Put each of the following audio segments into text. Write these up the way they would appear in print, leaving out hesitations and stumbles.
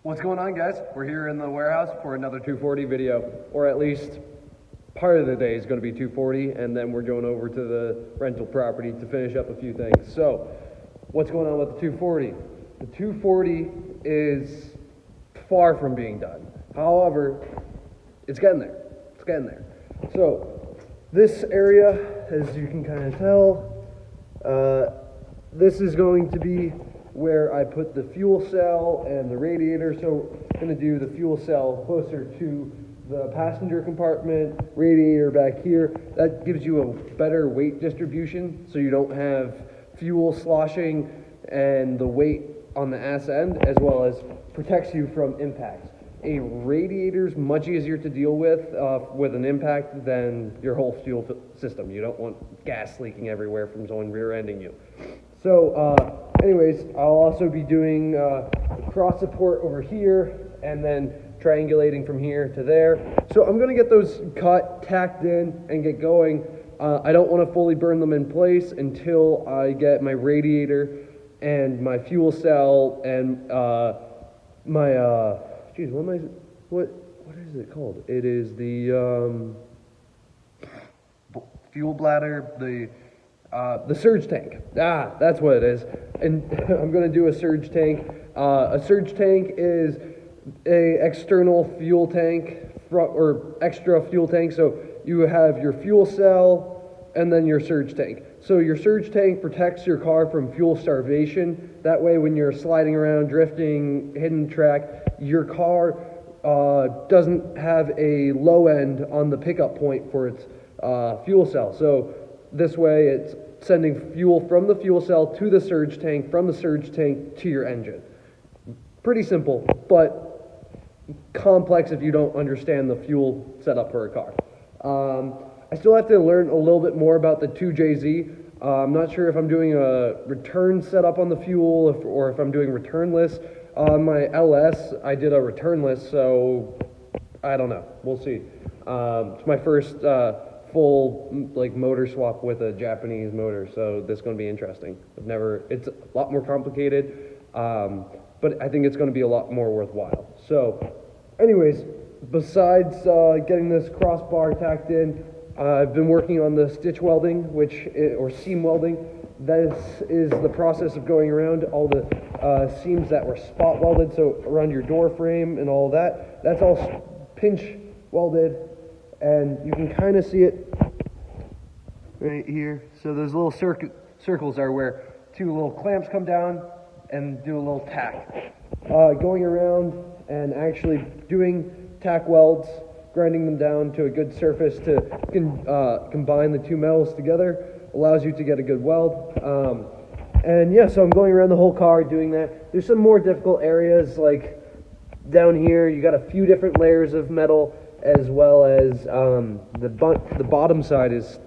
What's going on, guys? We're here in the warehouse for another 240 video, or at least part of the day is going to be 240, and then we're going over to the rental property to finish up a few things. So, what's going on with the 240? The 240 is far from being done. However, it's getting there. It's getting there. So, this area, as you can kind of tell, this is going to be where I put the fuel cell and the radiator. So I'm going to do the fuel cell closer to the passenger compartment, radiator back here. That gives you a better weight distribution, so you don't have fuel sloshing and the weight on the ass end, as well as protects you from impacts. A radiator is much easier to deal with an impact than your whole fuel system. You don't want gas leaking everywhere from someone rear-ending you. So, anyways, I'll also be doing cross support over here and then triangulating from here to there. So I'm going to get those cut, tacked in, and get going. I don't want to fully burn them in place until I get my radiator and my fuel cell and my what is it called? It is the fuel bladder, the surge tank. That's what it is. And I'm going to do a surge tank. A surge tank is a external fuel tank or extra fuel tank. So you have your fuel cell and then your surge tank. So your surge tank protects your car from fuel starvation. That way, when you're sliding around, drifting, hitting track, your car doesn't have a low end on the pickup point for its fuel cell. So this way, it's sending fuel from the fuel cell to the surge tank, from the surge tank to your engine. Pretty simple, but complex if you don't understand the fuel setup for a car. I still have to learn a little bit more about the 2JZ. I'm not sure if I'm doing a return setup on the fuel or if I'm doing returnless. On my LS, I did a returnless, so I don't know. We'll see. It's my first full motor swap with a Japanese motor, so this is going to be interesting. It's a lot more complicated, but I think it's going to be a lot more worthwhile. So anyways, besides getting this crossbar tacked in, I've been working on the stitch welding, or seam welding. This is the process of going around all the seams that were spot welded, so around your door frame and all that. That's all pinch welded, and you can kind of see it right here. So those little circles are where two little clamps come down and do a little tack. Going around and actually doing tack welds, grinding them down to a good surface to combine the two metals together allows you to get a good weld. And yeah, so I'm going around the whole car doing that. There's some more difficult areas, like down here, you got a few different layers of metal, as well as the bottom side is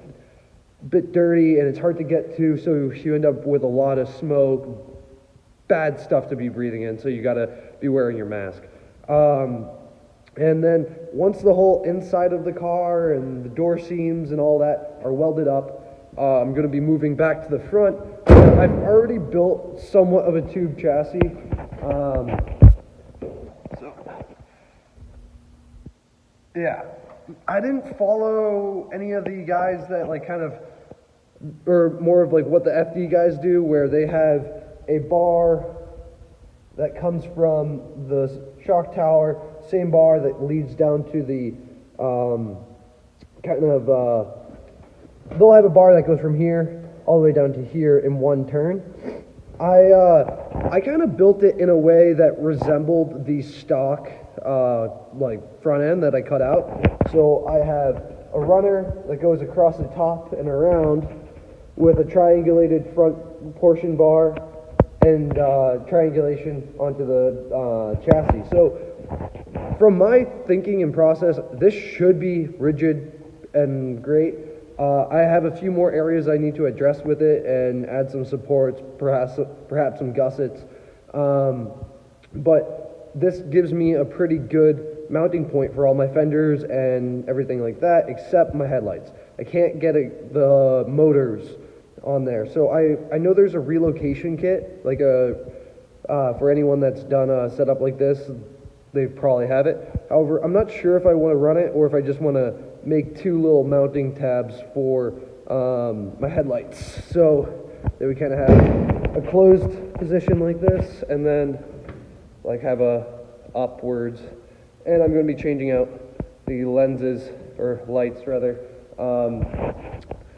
a bit dirty and it's hard to get to, so you end up with a lot of smoke, bad stuff to be breathing in, so you got to be wearing your mask. And then once the whole inside of the car and the door seams and all that are welded up, I'm going to be moving back to the front. I've already built somewhat of a tube chassis. Yeah, I didn't follow any of the guys that or more of what the FD guys do, where they have a bar that comes from the shock tower, same bar that leads down to the they'll have a bar that goes from here all the way down to here in one turn. I kind of built it in a way that resembled the stock front end that I cut out. So I have a runner that goes across the top and around with a triangulated front portion bar and triangulation onto the chassis. So from my thinking and process, this should be rigid and great. I have a few more areas I need to address with it and add some supports, perhaps some gussets. But this gives me a pretty good mounting point for all my fenders and everything like that, except my headlights. I can't get the motors on there. So I know there's a relocation kit, like a For anyone that's done a setup like this, they probably have it. However, I'm not sure if I want to run it or if I just want to make two little mounting tabs for my headlights. So that we kind of have a closed position like this, and then like have a upwards. And I'm going to be changing out the lenses, or lights rather.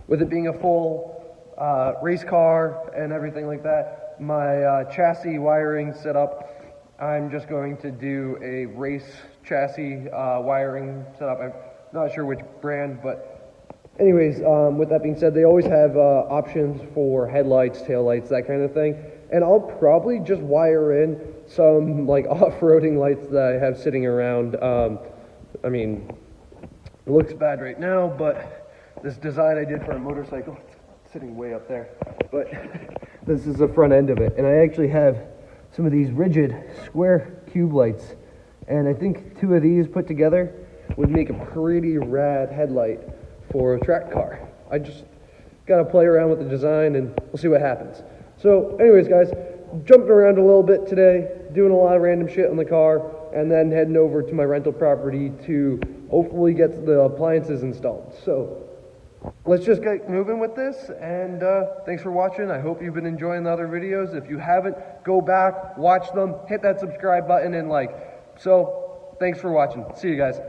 With it being a full race car and everything like that, my chassis wiring setup, I'm just going to do a race chassis wiring setup. I'm not sure which brand, but anyways, with that being said, they always have options for headlights, taillights, that kind of thing. And I'll probably just wire in some like off-roading lights that I have sitting around. I mean, it looks bad right now, but this design I did for a motorcycle, it's sitting way up there. But this is the front end of it. And I actually have some of these rigid square cube lights. And I think two of these put together would make a pretty rad headlight for a track car. I just gotta play around with the design and we'll see what happens. So anyways guys, jumping around a little bit today, doing a lot of random shit on the car, and then heading over to my rental property to hopefully get the appliances installed. So let's just get moving with this, and thanks for watching. I hope you've been enjoying the other videos. If you haven't, go back, watch them, hit that subscribe button and like. So thanks for watching. See you guys.